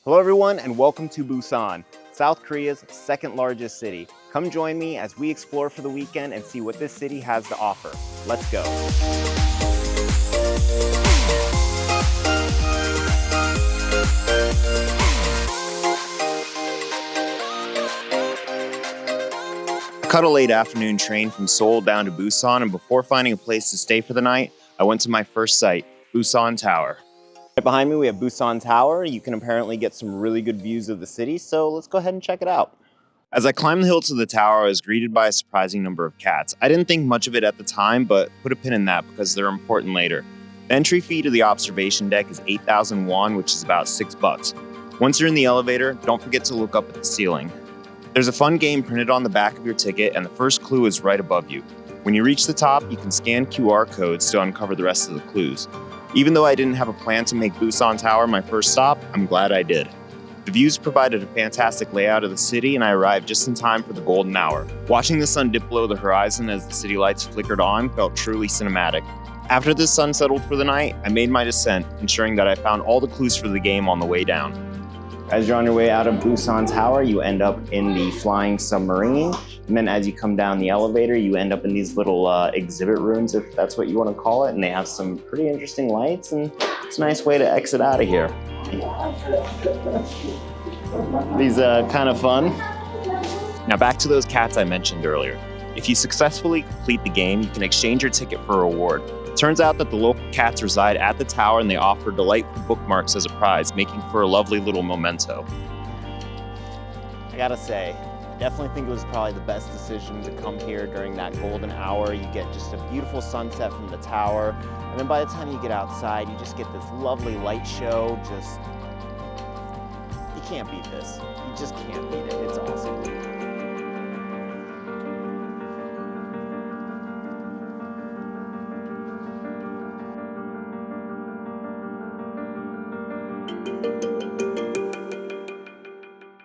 Hello everyone and welcome to Busan, South Korea's second largest city. Come join me as we explore for the weekend and see what this city has to offer. Let's go. I caught a late afternoon train from Seoul down to Busan, and before finding a place to stay for the night, I went to my first site, Busan Tower. Right behind me we have Busan Tower. You can apparently get some really good views of the city, so let's go ahead and check it out. As I climbed the hill to the tower, I was greeted by a surprising number of cats. I didn't think much of it at the time, but put a pin in that because they're important later. The entry fee to the observation deck is 8,000 won, which is about $6. Once you're in the elevator, don't forget to look up at the ceiling. There's a fun game printed on the back of your ticket, and the first clue is right above you. When you reach the top, you can scan QR codes to uncover the rest of the clues. Even though I didn't have a plan to make Busan Tower my first stop, I'm glad I did. The views provided a fantastic layout of the city, and I arrived just in time for the golden hour. Watching the sun dip below the horizon as the city lights flickered on felt truly cinematic. After the sun settled for the night, I made my descent, ensuring that I found all the clues for the game on the way down. As you're on your way out of Busan Tower, you end up in the flying submarine. And then as you come down the elevator, you end up in these little exhibit rooms, if that's what you want to call it. And they have some pretty interesting lights, and it's a nice way to exit out of here. These kind of fun. Now back to those cats I mentioned earlier. If you successfully complete the game, you can exchange your ticket for a reward. Turns out that the local cats reside at the tower and they offer delightful bookmarks as a prize, making for a lovely little memento. I gotta say, I definitely think it was probably the best decision to come here during that golden hour. You get just a beautiful sunset from the tower, and then by the time you get outside, you just get this lovely light show. You can't beat this. You just can't beat it. It's awesome.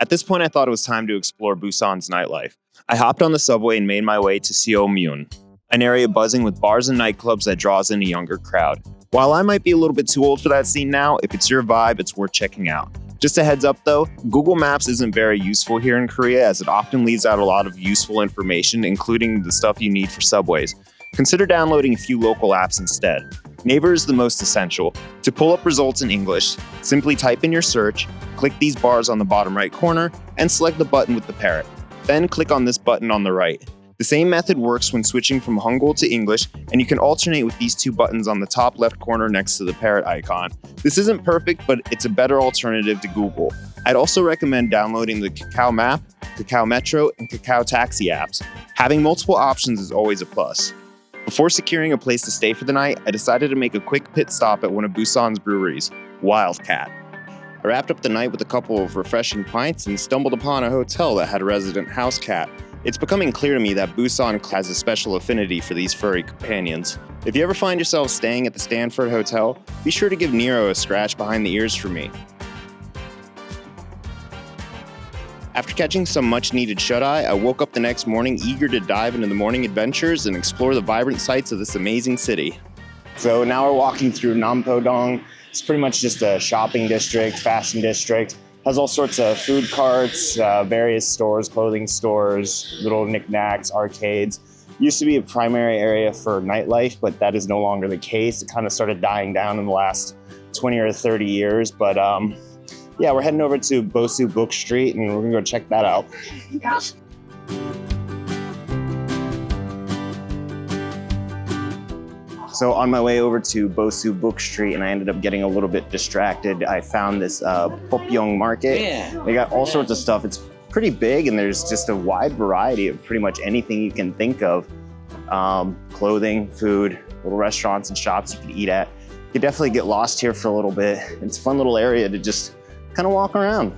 At this point, I thought it was time to explore Busan's nightlife. I hopped on the subway and made my way to Seomyeon, an area buzzing with bars and nightclubs that draws in a younger crowd. While I might be a little bit too old for that scene now, if it's your vibe, it's worth checking out. Just a heads up though, Google Maps isn't very useful here in Korea as it often leaves out a lot of useful information, including the stuff you need for subways. Consider downloading a few local apps instead. Naver is the most essential. To pull up results in English, simply type in your search, click these bars on the bottom right corner, and select the button with the parrot. Then click on this button on the right. The same method works when switching from Hangul to English, and you can alternate with these two buttons on the top left corner next to the parrot icon. This isn't perfect, but it's a better alternative to Google. I'd also recommend downloading the Kakao Map, Kakao Metro, and Kakao Taxi apps. Having multiple options is always a plus. Before securing a place to stay for the night, I decided to make a quick pit stop at one of Busan's breweries, Wildcat. I wrapped up the night with a couple of refreshing pints and stumbled upon a hotel that had a resident house cat. It's becoming clear to me that Busan has a special affinity for these furry companions. If you ever find yourself staying at the Stanford Hotel, be sure to give Nero a scratch behind the ears for me. After catching some much-needed shut-eye, I woke up the next morning eager to dive into the morning adventures and explore the vibrant sights of this amazing city. So now we're walking through Nampo-dong. It's pretty much just a shopping district, fashion district. Has all sorts of food carts, various stores, clothing stores, little knickknacks, arcades. Used to be a primary area for nightlife, but that is no longer the case. It kind of started dying down in the last 20 or 30 years, but yeah, we're heading over to Bosu Book Street and we're gonna go check that out. So on my way over to Bosu Book Street, and I ended up getting a little bit distracted. I found this Bupyeong Market. They got all sorts of stuff. It's pretty big and there's just a wide variety of pretty much anything you can think of. Clothing, food, little restaurants and shops you can eat at. You could definitely get lost here for a little bit. It's a fun little area to just kind of walk around.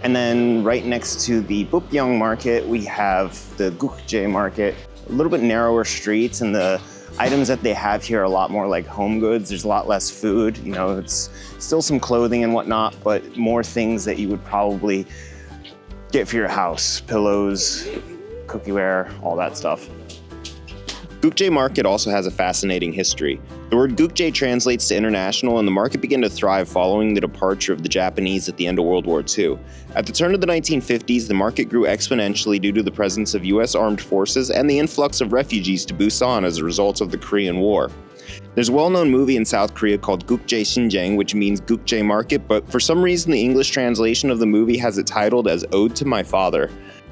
And then right next to the Bupyeong Market, we have the Gukje Market. A little bit narrower streets, and the items that they have here are a lot more like home goods. There's a lot less food, you know, it's still some clothing and whatnot, but more things that you would probably get for your house. Pillows, cookware, all that stuff. Gukje Market also has a fascinating history. The word Gukje translates to international, and the market began to thrive following the departure of the Japanese at the end of World War II. At the turn of the 1950s, the market grew exponentially due to the presence of US armed forces and the influx of refugees to Busan as a result of the Korean War. There's a well-known movie in South Korea called Gukje Shinjang, which means Gukje Market, but for some reason the English translation of the movie has it titled as Ode to My Father.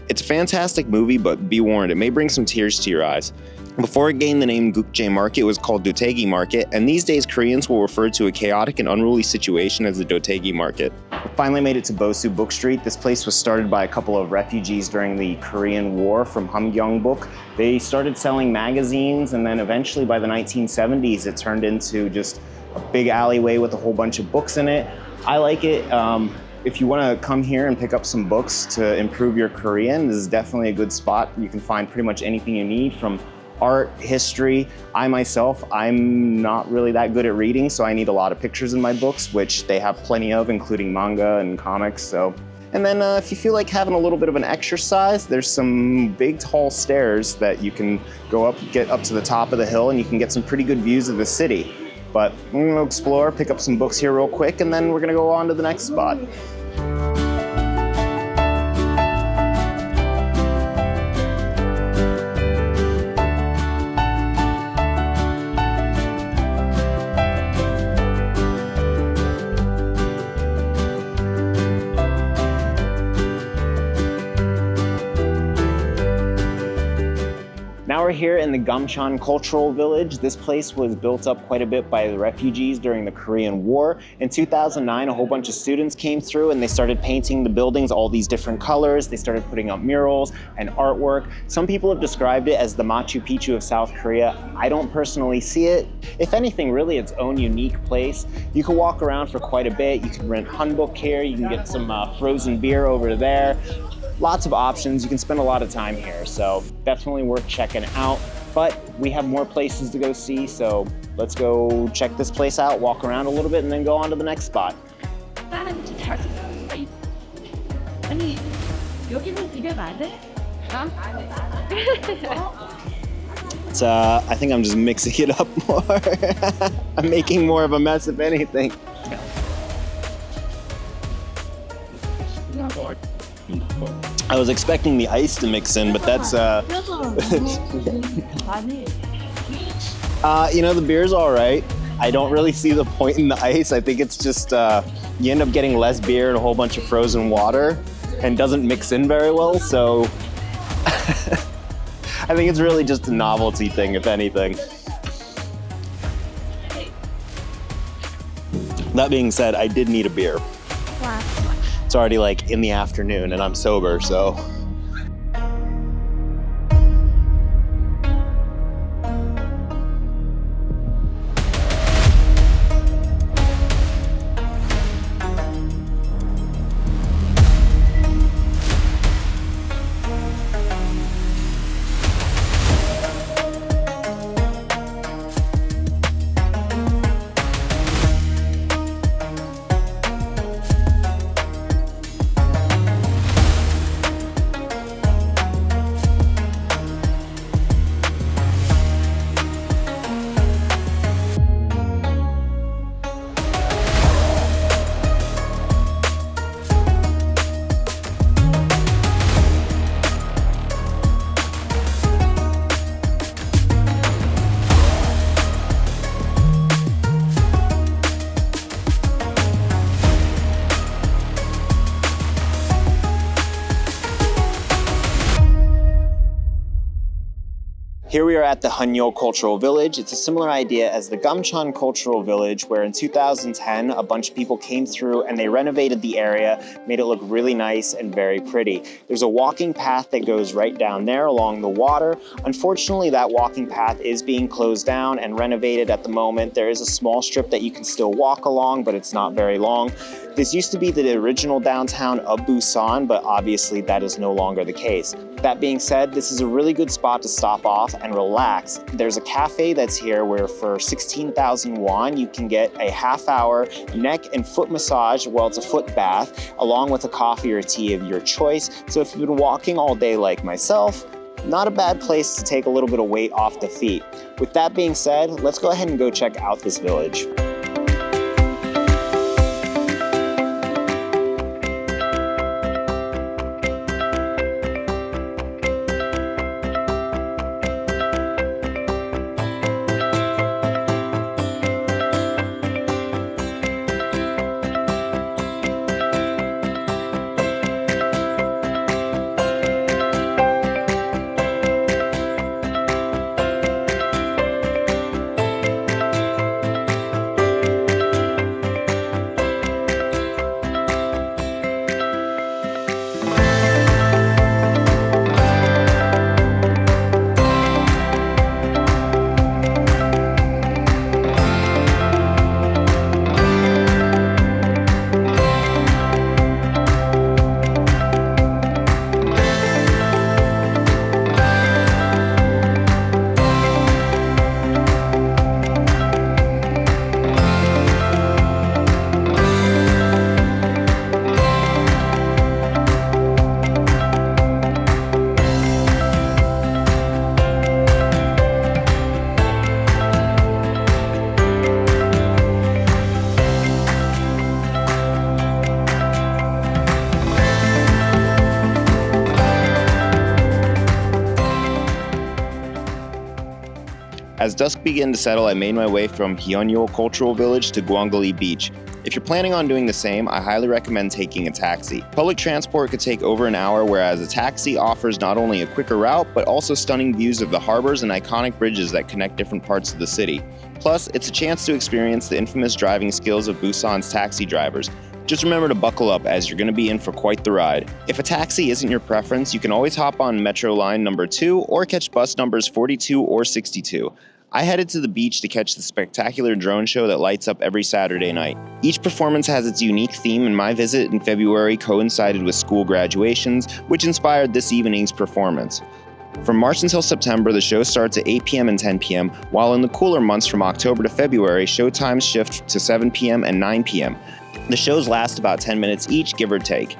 It's a fantastic movie, but be warned, it may bring some tears to your eyes. Before it gained the name Gukje Market, it was called Dotegi Market, and these days Koreans will refer to a chaotic and unruly situation as the Dotegi Market. We finally made it to Bosu Book Street. This place was started by a couple of refugees during the Korean War from Hamgyongbuk. They started selling magazines, and then eventually by the 1970s it turned into just a big alleyway with a whole bunch of books in it. I like it. If you want to come here and pick up some books to improve your Korean, this is definitely a good spot. You can find pretty much anything you need from art, history. I myself, I'm not really that good at reading, so I need a lot of pictures in my books, which they have plenty of, including manga and comics. And then if you feel like having a little bit of an exercise, there's some big tall stairs that you can go up, get up to the top of the hill, and you can get some pretty good views of the city. But we're gonna explore, pick up some books here real quick, and then we're gonna go on to the next spot. Now we're here in the Gamcheon Cultural Village. This place was built up quite a bit by the refugees during the Korean War. In 2009, a whole bunch of students came through and they started painting the buildings all these different colors. They started putting up murals and artwork. Some people have described it as the Machu Picchu of South Korea. I don't personally see it. If anything, really its own unique place. You can walk around for quite a bit. You can rent hanbok here. You can get some frozen beer over there. Lots of options. You can spend a lot of time here, so definitely worth checking out. But we have more places to go see, so let's go check this place out, walk around a little bit, and then go on to the next spot. I think I'm just mixing it up more. I'm making more of a mess, if anything. I was expecting the ice to mix in, but that's you know, the beer's all right. I don't really see the point in the ice. I think it's just you end up getting less beer and a whole bunch of frozen water and doesn't mix in very well, so I think it's really just a novelty thing, if anything. That being said, I did need a beer. Wow. It's already like in the afternoon and I'm sober, so. Here we are at the Huinnyeoul Cultural Village. It's a similar idea as the Gamcheon Cultural Village, where in 2010, a bunch of people came through and they renovated the area, made it look really nice and very pretty. There's a walking path that goes right down there along the water. Unfortunately, that walking path is being closed down and renovated at the moment. There is a small strip that you can still walk along, but it's not very long. This used to be the original downtown of Busan, but obviously that is no longer the case. That being said, this is a really good spot to stop off and relax. There's a cafe that's here where for 16,000 won, you can get a half-hour neck and foot massage, well, it's a foot bath, along with a coffee or tea of your choice. So if you've been walking all day like myself, not a bad place to take a little bit of weight off the feet. With that being said, let's go ahead and go check out this village. As dusk began to settle, I made my way from Huinnyeoul Cultural Village to Gwangalli Beach. If you're planning on doing the same, I highly recommend taking a taxi. Public transport could take over an hour, whereas a taxi offers not only a quicker route, but also stunning views of the harbors and iconic bridges that connect different parts of the city. Plus, it's a chance to experience the infamous driving skills of Busan's taxi drivers. Just remember to buckle up, as you're going to be in for quite the ride. If a taxi isn't your preference, you can always hop on Metro Line number 2 or catch bus numbers 42 or 62. I headed to the beach to catch the spectacular drone show that lights up every Saturday night. Each performance has its unique theme, and my visit in February coincided with school graduations, which inspired this evening's performance. From March until September, the show starts at 8 p.m. and 10 p.m., while in the cooler months from October to February, show times shift to 7 p.m. and 9 p.m. The shows last about 10 minutes each, give or take.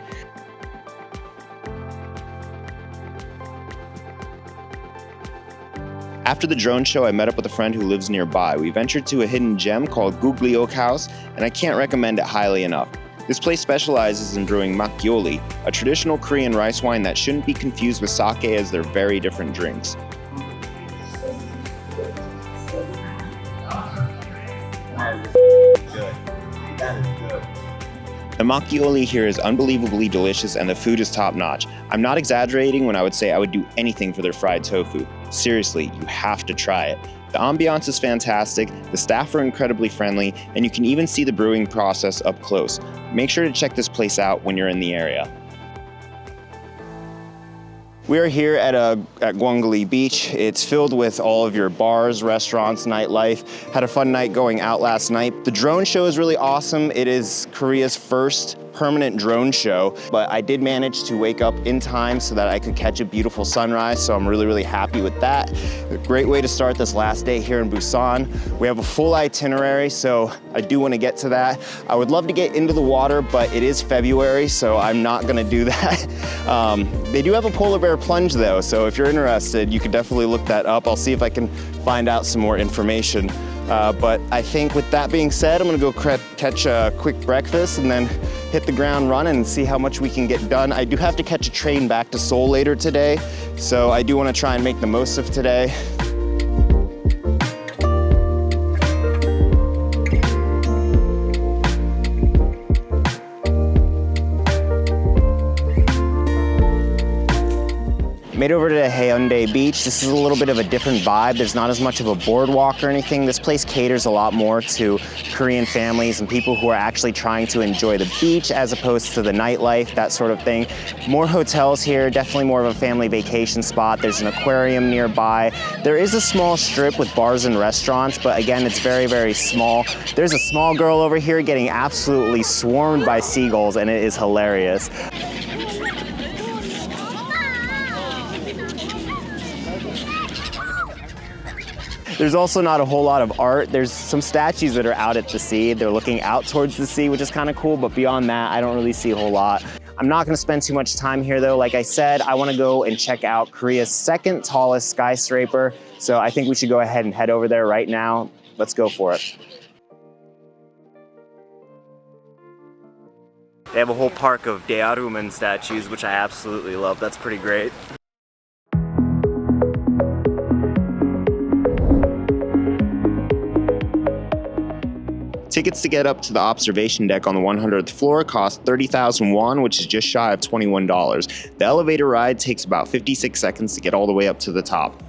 After the drone show, I met up with a friend who lives nearby. We ventured to a hidden gem called Ggleok House, and I can't recommend it highly enough. This place specializes in brewing makgeolli, a traditional Korean rice wine that shouldn't be confused with sake, as they're very different drinks. The makgeolli here is unbelievably delicious, and the food is top-notch. I'm not exaggerating when I would say I would do anything for their fried tofu. Seriously, you have to try it. The ambiance is fantastic, the staff are incredibly friendly, and you can even see the brewing process up close. Make sure to check this place out when you're in the area. We are here at Gwangalli Beach. It's filled with all of your bars, restaurants, nightlife. Had a fun night going out last night. The drone show is really awesome. It is Korea's first permanent drone show, but I did manage to wake up in time so that I could catch a beautiful sunrise, so I'm really happy with that. A great way to start this last day here in Busan. We have a full itinerary, so I do want to get to that. I would love to get into the water, but it is February, so I'm not going to do that. They do have a polar bear plunge though, so if you're interested, you could definitely look that up. I'll see if I can find out some more information. But I think with that being said, I'm gonna go catch a quick breakfast and then hit the ground running and see how much we can get done. I do have to catch a train back to Seoul later today, so I do wanna try and make the most of today. Made over to Haeundae Beach. This is a little bit of a different vibe. There's not as much of a boardwalk or anything. This place caters a lot more to Korean families and people who are actually trying to enjoy the beach as opposed to the nightlife, that sort of thing. More hotels here, definitely more of a family vacation spot. There's an aquarium nearby. There is a small strip with bars and restaurants, but again, it's very small. There's a small girl over here getting absolutely swarmed by seagulls, and it is hilarious. There's also not a whole lot of art. There's some statues that are out at the sea. They're looking out towards the sea, which is kind of cool, but beyond that, I don't really see a whole lot. I'm not gonna spend too much time here though. Like I said, I wanna go and check out Korea's second tallest skyscraper. So I think we should go ahead and head over there right now. Let's go for it. They have a whole park of Daearuman statues, which I absolutely love. That's pretty great. Tickets to get up to the observation deck on the 100th floor cost 30,000 won, which is just shy of $21. The elevator ride takes about 56 seconds to get all the way up to the top.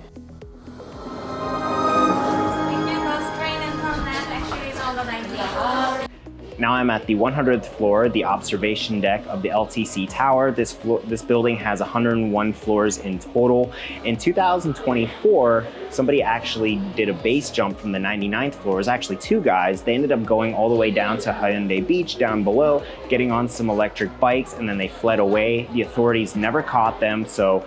Now I'm at the 100th floor, the observation deck of the LTC Tower. This building has 101 floors in total. In 2024, somebody actually did a base jump from the 99th floor. It was actually two guys. They ended up going all the way down to Haeundae Beach down below, getting on some electric bikes, and then they fled away. The authorities never caught them, so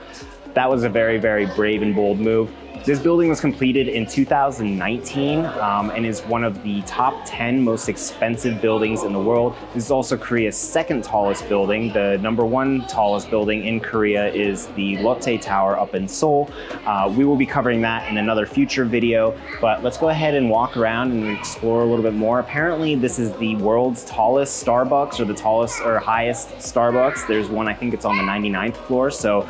that was a very, very brave and bold move. This building was completed in 2019 and is one of the top 10 most expensive buildings in the world. This is also Korea's second tallest building. The #1 tallest building in Korea is the Lotte Tower up in Seoul. We will be covering that in another future video, but let's go ahead and walk around and explore a little bit more. Apparently this is the world's tallest Starbucks, or the tallest or highest Starbucks. There's one, I think it's on the 99th floor, so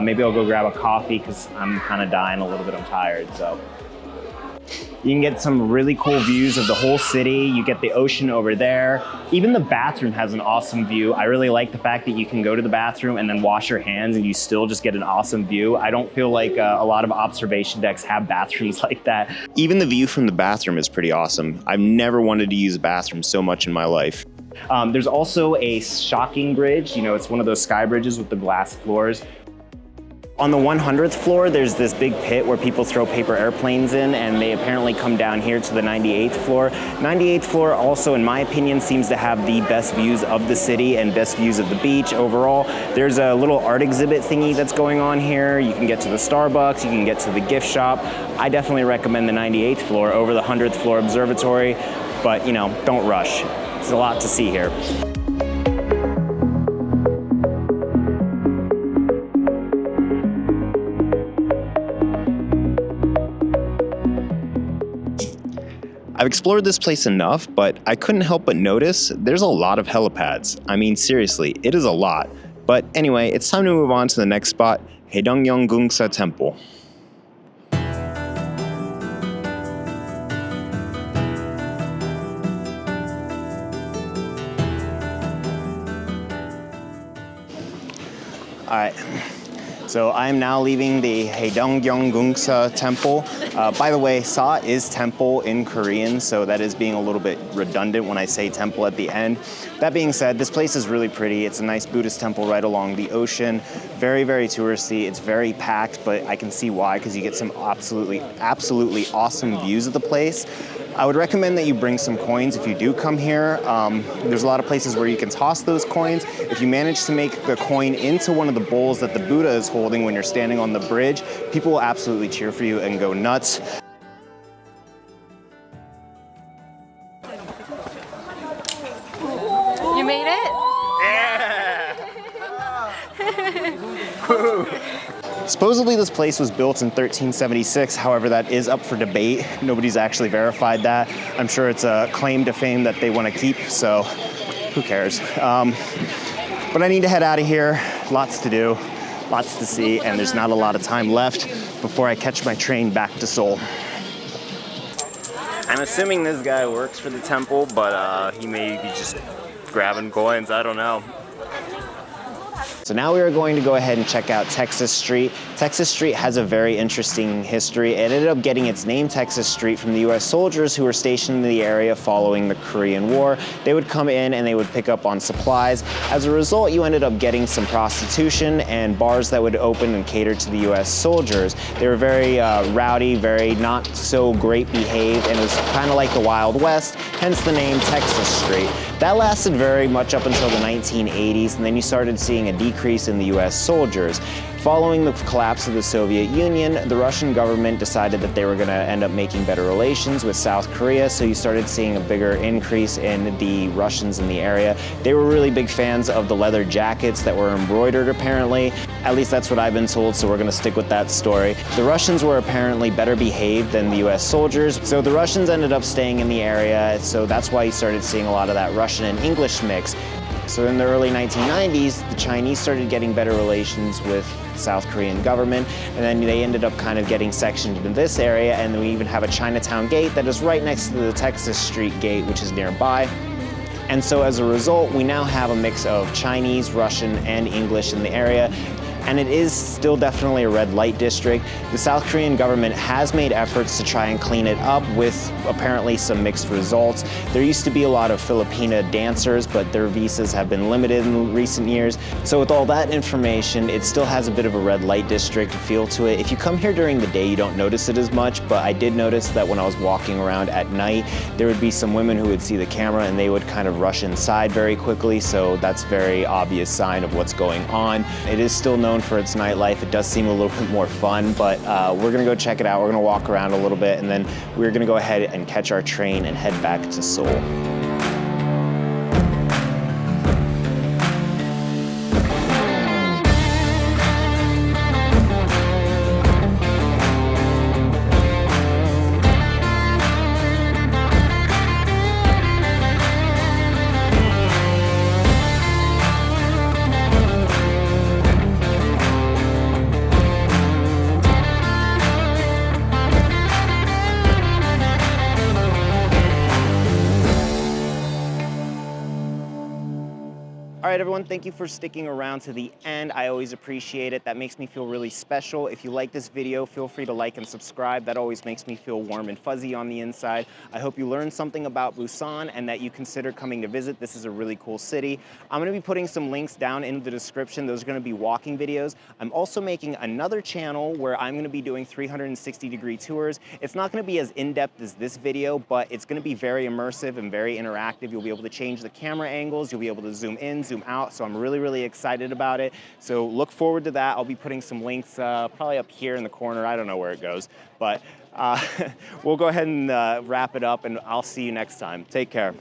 maybe I'll go grab a coffee because I'm kind of dying a little bit. I'm tired, so. You can get some really cool views of the whole city. You get the ocean over there. Even the bathroom has an awesome view. I really like the fact that you can go to the bathroom and then wash your hands and you still just get an awesome view. I don't feel like a lot of observation decks have bathrooms like that. Even the view from the bathroom is pretty awesome. I've never wanted to use a bathroom so much in my life. There's also a shocking bridge. You know, it's one of those sky bridges with the glass floors. On the 100th floor, there's this big pit where people throw paper airplanes in, and they apparently come down here to the 98th floor. 98th floor also, in my opinion, seems to have the best views of the city and best views of the beach overall. There's a little art exhibit thingy that's going on here. You can get to the Starbucks, you can get to the gift shop. I definitely recommend the 98th floor over the 100th floor observatory, but you know, don't rush. There's a lot to see here. I've explored this place enough, but I couldn't help but notice there's a lot of helipads. I mean, seriously, it is a lot. But anyway, it's time to move on to the next spot, Haedong Yonggungsa Temple. All right. So I am now leaving the Haedong Yonggungsa Temple. By the way, sa is temple in Korean, so that is being a little bit redundant when I say temple at the end. That being said, this place is really pretty. It's a nice Buddhist temple right along the ocean. Very, very touristy. It's very packed, but I can see why, because you get some absolutely awesome views of the place. I would recommend that you bring some coins if you do come here. There's a lot of places where you can toss those coins. If you manage to make the coin into one of the bowls that the Buddha is holding when you're standing on the bridge, people will absolutely cheer for you and go nuts. You made it? Supposedly this place was built in 1376, however that is up for debate. Nobody's actually verified that. I'm sure it's a claim to fame that they want to keep, so who cares? But I need to head out of here. Lots to do, lots to see, and there's not a lot of time left before I catch my train back to Seoul. I'm assuming this guy works for the temple, but he may be just grabbing coins, I don't know. So now we are going to go ahead and check out Texas Street. Texas Street has a very interesting history. It ended up getting its name Texas Street from the US soldiers who were stationed in the area following the Korean War. They would come in and they would pick up on supplies. As a result, you ended up getting some prostitution and bars that would open and cater to the US soldiers. They were very rowdy, very not so great behaved, and it was kind of like the Wild West, hence the name Texas Street. That lasted very much up until the 1980s, and then you started seeing a decrease in the US soldiers. Following the collapse of the Soviet Union, the Russian government decided that they were going to end up making better relations with South Korea, so you started seeing a bigger increase in the Russians in the area. They were really big fans of the leather jackets that were embroidered, apparently. At least that's what I've been told, so we're going to stick with that story. The Russians were apparently better behaved than the US soldiers, so the Russians ended up staying in the area, so that's why you started seeing a lot of that Russian and English mix. So in the early 1990s, the Chinese started getting better relations with the South Korean government, and then they ended up kind of getting sectioned into this area, and we even have a Chinatown gate that is right next to the Texas Street gate, which is nearby. And so as a result, we now have a mix of Chinese, Russian, and English in the area. And it is still definitely a red light district. The South Korean government has made efforts to try and clean it up with apparently some mixed results. There used to be a lot of Filipina dancers, but their visas have been limited in recent years. So with all that information, it still has a bit of a red light district feel to it. If you come here during the day, you don't notice it as much, but I did notice that when I was walking around at night, there would be some women who would see the camera and they would kind of rush inside very quickly, so that's a very obvious sign of what's going on. It is still known for its nightlife. It does seem a little bit more fun, but we're gonna go check it out. We're gonna walk around a little bit, and then we're gonna go ahead and catch our train and head back to Seoul. All right, everyone, thank you for sticking around to the end. I always appreciate it. That makes me feel really special. If you like this video, feel free to like and subscribe. That always makes me feel warm and fuzzy on the inside. I hope you learned something about Busan and that you consider coming to visit. This is a really cool city. I'm gonna be putting some links down in the description. Those are gonna be walking videos. I'm also making another channel where I'm gonna be doing 360-degree tours. It's not gonna be as in-depth as this video, but it's gonna be very immersive and very interactive. You'll be able to change the camera angles. You'll be able to zoom in, zoom out, so I'm really excited about it. So look forward to that. I'll be putting some links probably up here in the corner. I don't know where it goes, but we'll go ahead and wrap it up, and I'll see you next time. Take care.